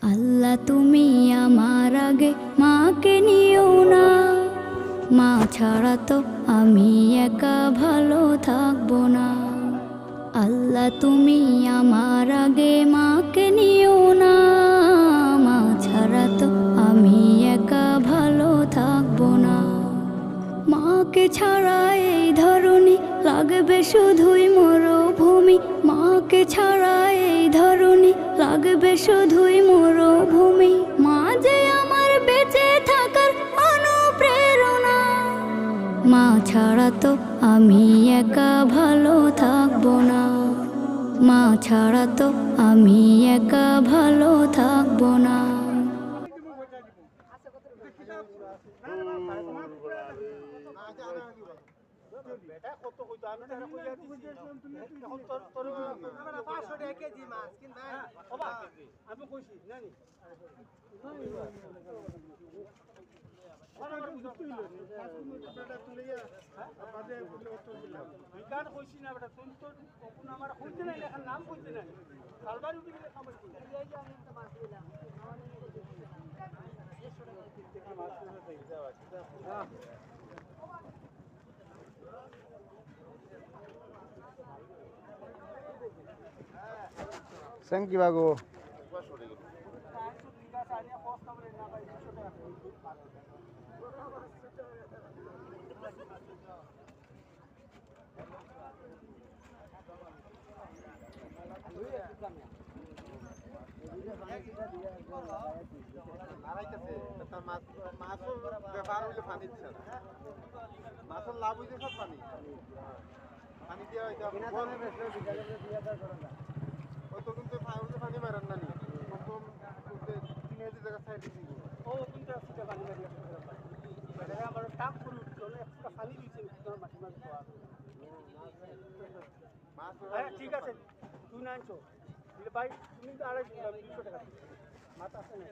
আল্লাহ তুমি আমার আগে মাকে নিও না, মা ছাড়া তো আমি একা ভালো থাকবো না। আল্লাহ তুমি আমার আগে মাকে নিও না, মা ছাড়া তো আমি একা ভালো থাকবো না। মাকে ছাড়া এই ধরনী লাগবে শুধুই মরুভূমি, মাকে ছাড়া এই ধরনী লাগবে শুধুই মরুভূমি। মা যে আমার বেঁচে থাকার অনুপ্রেরণা, মা ছাড়া তো আমি একা ভালো থাকবো না। মা ছাড়া তো আমি একা ভালো থাকবো না। Thank you, Bago. মাছের লাভ হইছে সব পানি পানি দিয়ে হয়তো ওই তো কিন্তু পানি মারেন না নি কম 3,000 জায়গা সাইড দিছি ও কিন্তু একটা পানি মারি মানে আমার টাক করে উঠলো একটা পানি দিছে মাটি মাছ মাছ ঠিক আছে তুই না আনছো ভাই তুমি তো 250 টাকা মাছ আছে না